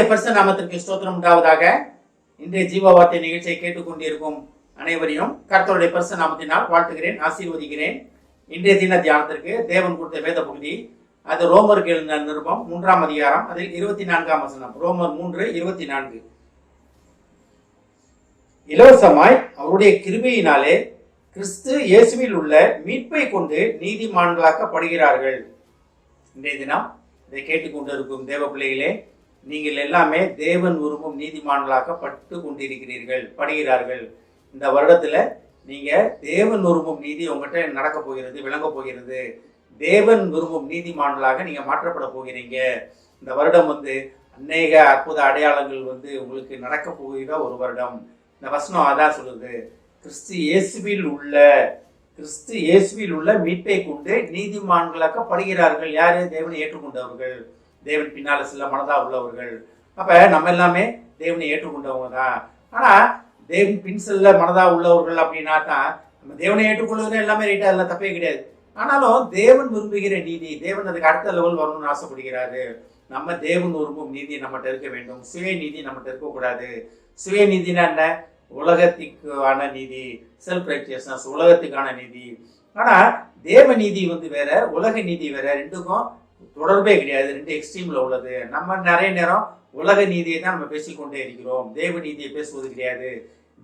கர்த்தருடைய பரிசுத்த நாமத்திற்கு ஸ்தோத்திரம் உண்டாவதாக. இன்றைய ஜீவ வார்த்தை நிகழ்ச்சியை கேட்டுக்கொண்டிருக்கும் அனைவரையும் கர்த்தருடைய பரிசுத்த நாமத்தினால் வாழ்த்துகிறேன், ஆசீர்வதிக்கிறேன். இன்றைய தின தியானத்திற்கு தேவன் கொடுத்த வேத பகுதி, அது ரோமருக்கு எழுந்த நிருபம் 3ஆம் அதிகாரம், அதில் 24ஆம் வசனம். ரோமர் 3:24. இலவசமாய் அவருடைய கிருபையினாலே கிறிஸ்து இயேசுவில் உள்ள மீட்பை கொண்டு நீதிமான்களாக்கப்படுகிறார்கள். இன்றைய தினம் இதை கேட்டுக்கொண்டிருக்கும் தேவ பிள்ளைகளே, நீங்கள் எல்லாமே தேவன் விரும்பும் நீதிமான்களாக்கப்பட்டு கொண்டிருக்கிறீர்கள், படுகிறார்கள். இந்த வருடத்துல நீங்க தேவன் விரும்பும் நீதி உங்கள்கிட்ட நடக்க போகிறது, விளங்க போகிறது. தேவன் விரும்பும் நீதிமான்களாக நீங்க மாற்றப்பட போகிறீங்க. இந்த வருடம் அநேக அற்புத அடையாளங்கள் உங்களுக்கு நடக்க போகிற ஒரு வருடம். இந்த வசனம் அதான் சொல்லுது, கிறிஸ்து இயேசுவில் உள்ள மீட்பை கொண்டு நீதிமான்களாக்கப்படுகிறார்கள். யாரு? தேவனை ஏற்றுக்கொண்டவர்கள், தேவன் பின்னால சில மனதா உள்ளவர்கள். அப்ப நம்ம எல்லாமே தேவனை ஏற்றுக்கொண்டவங்க தான். ஆனா தேவன் பின் செல்ல மனதா உள்ளவர்கள் அப்படின்னா தான் நம்ம தேவனை ஏற்றுக்கொள்வது எல்லாமே ரைட்டா, அதெல்லாம் தப்பே கிடையாது. ஆனாலும் தேவன் விரும்புகிற நீதி, தேவன் அதுக்கு அடுத்த லெவல் வரணும்னு ஆசைப்படுகிறாரு. நம்ம தேவன் விரும்பும் நீதி நம்மகிட்ட இருக்க வேண்டும், சுய நீதி நம்மகிட்ட இருக்கக்கூடாது. சுய நீதினா என்ன? உலகத்துக்கான நீதி, செல்ஃப் ரைச்சியஸ்னஸ், உலகத்துக்கான நீதி. ஆனா தேவ நீதி வேற, உலக நீதி வேற. ரெண்டுக்கும் தொடர்பே கிடையாது, ரெண்டு எக்ஸ்ட்ரீம்ல உள்ளது. நம்ம நிறைய நேரம் உலக நீதியை தான் நம்ம பேசிக்கொண்டே இருக்கிறோம், தேவ நீதியை பேசுவது கிடையாது.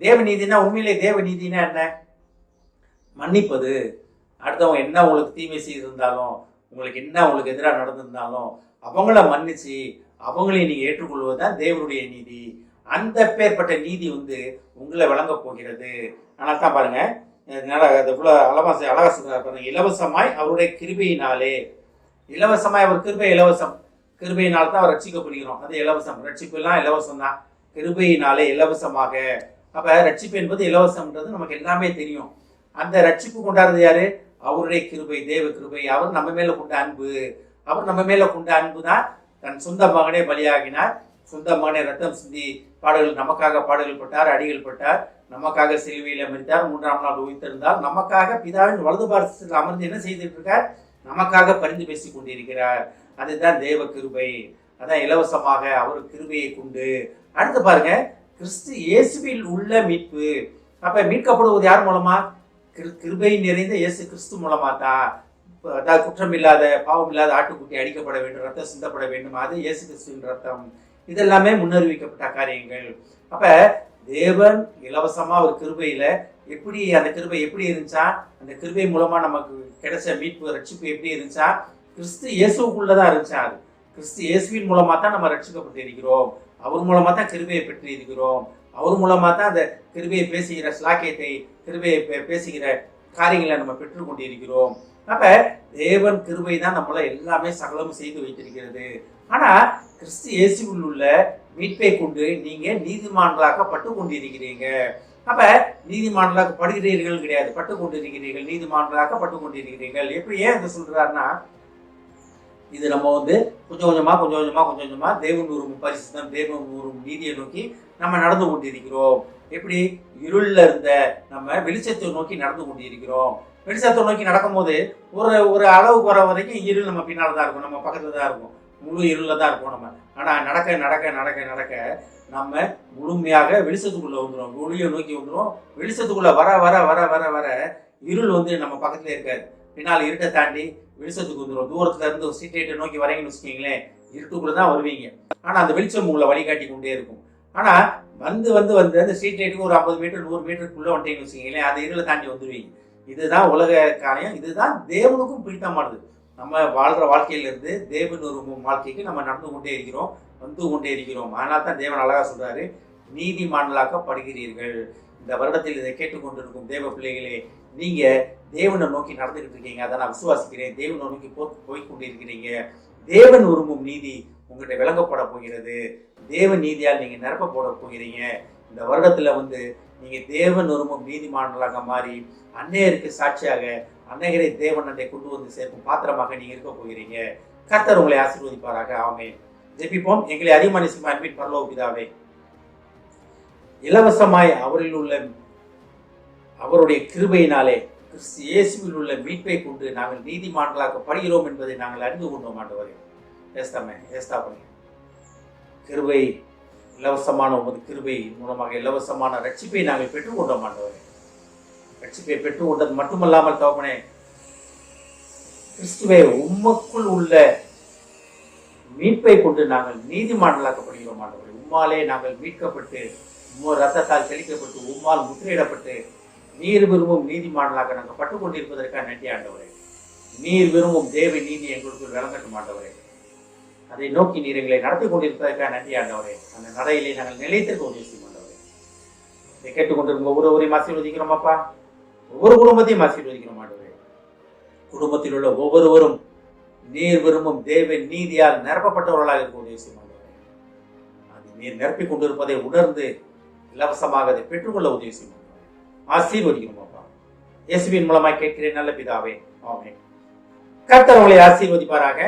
தேவ நீதினா, உண்மையிலே தேவ நீதினா என்ன? மன்னிப்பது. அடுத்தவங்க என்ன உங்களுக்கு தீமை செய்திருந்தாலும், உங்களுக்கு எதிராக நடந்திருந்தாலும் அவங்கள மன்னிச்சு அவங்களையும் நீங்க ஏற்றுக்கொள்வதுதான் தேவனுடைய நீதி. அந்த பேர்பட்ட நீதி உங்களை வழங்க போகிறது. ஆனால் தான் பாருங்க, அழகா சொல்றாரு பாருங்க, இலவசமாய் அவருடைய கிருபையினாலே. இலவசமாய் அவர் கிருபை இலவசம், கிருபையினால் தான் அவர் ரட்சிக்கப்படுகிறோம். அது இலவசம். ரட்சிப்பு எல்லாம் இலவசம் தான், கிருபையினாலே இலவசமாக. அப்ப ரட்சிப்பு என்பது இலவசம்ன்றது நமக்கு எல்லாமே தெரியும். அந்த ரட்சிப்பு கொண்டாடுறது யாரு? அவருடைய கிருபை, தேவ கிருபை. அவர் நம்ம மேல கொண்ட அன்பு. அவர் நம்ம மேல கொண்ட அன்பு தான் தன் சொந்த மகனே பலியாகினார், சொந்த மகனே ரத்தம் சிந்தி நமக்காக பாடுகள் பட்டார், அடிகள் பட்டார், நமக்காக சிலுவையில் அமர்ந்தார், 3ஆம் நாள் உயிர்த்தெழுந்தார், நமக்காக பிதாவின் வலது பாரசத்தில் அமர்ந்து என்ன செய்துட்டு இருக்கார்? நமக்காக பரிந்து பேசி கொண்டிருக்கிறார். அதுதான் தேவ கிருபை. அதான் இலவசமாக அவர் கிருபையை கொண்டு. அடுத்து பாருங்க, கிறிஸ்து இயேசுவில் உள்ள மீட்பு. அப்ப மீட்கப்படுவது யார் மூலமா? கிருபை நிறைந்த இயேசு கிறிஸ்து மூலமா தான். அதாவது குற்றம் இல்லாத, பாவம் இல்லாத ஆட்டுக்குட்டி அடிக்கப்பட வேண்டும், ரத்தம் சிந்தப்பட வேண்டும், அது இயேசு கிறிஸ்துவின் ரத்தம். இதெல்லாமே முன்னறிவிக்கப்பட்ட காரியங்கள். அப்ப தேவன் இலவசமா ஒரு கிருபையில எப்படி, அந்த கிருபை எப்படி இருந்துச்சா? அந்த கிருபை மூலமா நமக்கு கிடைச்ச மீட்பு, ரட்சிப்பு எப்படி இருந்துச்சா? கிறிஸ்து இயேசுக்குள்ளதான் இருந்துச்சா. அது கிறிஸ்து இயேசுவின் மூலமா தான் நம்ம ரட்சிக்கப்பட்டு இருக்கிறோம். அவர் மூலமா தான் கிருபையை பெற்று இருக்கிறோம். அவர் மூலமா தான் அந்த கிருபையை பேசுகிற ஸ்லாக்கியத்தை, கிருபையை பேசுகிற காரியங்களை நம்ம பெற்றுக்கொண்டு இருக்கிறோம். அப்ப தேவன் கிருபை தான் நம்மள எல்லாமே சகலமும் செய்து வைத்திருக்கிறது. ஆனா கிறிஸ்து இயேசுவில் உள்ள மீட்பை கொண்டு நீங்க நீதிமான்களாக பட்டு கொண்டிருக்கிறீங்க. அப்ப நீதிமான்களாக படுகிறீர்கள் கிடையாது, பட்டு கொண்டிருக்கிறீர்கள், நீதிமான்களாக பட்டு கொண்டிருக்கிறீர்கள். எப்படி, ஏன் இதை சொல்றாருன்னா, இது நம்ம கொஞ்சம் கொஞ்சமா தேவன் விரும்பும் பரிசுத்தம், தேவன் விரும்பும் நீதியை நோக்கி நம்ம நடந்து கொண்டிருக்கிறோம். எப்படி? இருள்ல இருந்த நம்ம வெளிச்சத்தை நோக்கி நடந்து கொண்டிருக்கிறோம். வெளிச்சத்தை நோக்கி நடக்கும் போது ஒரு அளவுக்கு வர வரைக்கும் இருள் நம்ம பின்னால தான் இருக்கும், நம்ம பக்கத்துல தான் இருக்கும், முழு இருள தான் இருக்கும் நம்ம. ஆனா நடக்க நடக்க நடக்க நடக்க நம்ம முழுமையாக வெளிச்சத்துக்குள்ள வந்துடும், ஒளியை நோக்கி வந்துடும். வெளிச்சத்துக்குள்ள வர வர வர வர வர இருள் நம்ம பக்கத்துல இருக்காது, பின்னால் இருட்டை தாண்டி வெளிச்சத்துக்கு வந்துடும். தூரத்துல இருந்து ஒரு ஸ்ட்ரீட் லைட்டை நோக்கி வரீங்கன்னு வச்சுக்கீங்களேன், இருட்டுக்குள்ளதான் வருவீங்க. ஆனா அந்த வெளிச்சம் உங்களை வழிகாட்டி கொண்டே இருக்கும். ஆனா அந்த ஸ்ட்ரீட் லைட்டுக்கு ஒரு 50 மீட்டர் 100 மீட்டருக்குள்ள வந்துட்டீங்கன்னு வச்சுக்கீங்களேன், அந்த இருளை தாண்டி வந்துடுவீங்க. இதுதான் உலக காரியம். இதுதான் தேவனுக்கும் பிடித்தமானது. நம்ம வாழ்ற வாழ்க்கையில இருந்து தேவன் விரும்பும் வாழ்க்கைக்கு நம்ம நடந்து கொண்டே இருக்கிறோம், வந்து கொண்டே இருக்கிறோம். அதனால தான் தேவன் அழகா சொல்றாரு, நீதிமான்களாக்கப்படுகிறீர்கள். இந்த வருடத்தில் இதை கேட்டுக்கொண்டிருக்கும் தேவ பிள்ளைகளே, நீங்க தேவனை நோக்கி நடந்துகிட்டு இருக்கீங்க, அதை நான் விசுவாசிக்கிறேன். தேவனை நோக்கி போய்கொண்டிருக்கிறீங்க. தேவன் விரும்பும் நீதி உங்கள்கிட்ட விளங்கப்பட போகிறது. தேவ நீதியால் நீங்க நிரப்ப போட போகிறீங்க. இந்த வருடத்துல நீங்க தேவன் விரும்பும் நீதிமான்களாக மாறி அன்னையருக்கு சாட்சியாக அன்னையரை தேவன் அண்டை கொண்டு சேர்க்கும் பாத்திரமாக நீங்க இருக்க போகிறீங்க. கர்த்தர் உங்களை ஆசீர்வதிப்பாராக. ஆமென். ஜெபிப்போம். எங்களை அதிகமாக நேசிக்கும் அன்பின் பரலோக பிதாவே, இலவசமாய் அவரில் உள்ள அவருடைய கிருபையினாலே கிறிஸ்து இயேசுவில் உள்ள மீட்பை கொண்டு நாங்கள் நீதிமான்களாக்கப்படுகிறோம் என்பதை நாங்கள் அறிந்து கொண்டோம். ஆண்டவரே, ஏஸ்தாமே, ஏஸ்தா பண்ணி கிருபை, இலவசமான உமது கிருபை மூலமாக இலவசமான ரட்சிப்பை நாங்கள் பெற்றுக்கொண்டோம் ஆண்டவரே. ரட்சிப்பை பெற்றுக்கொண்டது மட்டுமல்லாமல் தகப்பனே, கிறிஸ்துவே உமக்குள் உள்ள மீட்பை கொண்டு நாங்கள் நீதிமான்களாக்கப்படுகிறோம் ஆண்டவரே. உம்மாலே நாங்கள் மீட்கப்பட்டு, ரத்தத்தால் தெளிக்கப்பட்டு, உம்மால் முத்திரையிடப்பட்டு, நீர் விரும்பும் நீதிமான்களாக நாங்கள் பட்டுக்கொண்டிருப்பதற்காக நன்றி ஆண்டவரே. நீர் விரும்பும் தேவ நீதி எங்களுக்கு விளங்கட்டும் ஆண்டவரே. அதை நோக்கி நீர் எங்களை நடத்தி கொண்டிருப்பதற்காக நன்றி ஆண்டவரே. அந்த நடையிலே நாங்கள் நிலைத்திருக்க உதவி செய்யும் ஆண்டவரே. இதை கேட்டுக்கொண்டிருக்கும் ஒவ்வொருவரையும் ஆசீர்வதிக்கிறோம் அப்பா. ஒவ்வொரு குடும்பத்தையும் ஆசீர்வதிக்கிறோம் ஆண்டவரே. குடும்பத்தில் உள்ள ஒவ்வொருவரும் நீர் விரும்பும் தேவ நீதியால் நிரப்பப்பட்டவர்களாக இருக்க உதவி செய்யும் ஆண்டவரே. அது நீர் நிரப்பிக் கொண்டிருப்பதை உணர்ந்து இலவசமாக அதை பெற்றுக்கொள்ள உதவி செய்யும் ஆண்டவரே. ஆசீர்வதிக்கிறோம் அப்பா. இயேசுவின் மூலமாய் கேட்கிறேன் நல்ல பிதாவே, ஆமென். கர்த்தர் உங்களை ஆசீர்வதிப்பாராக.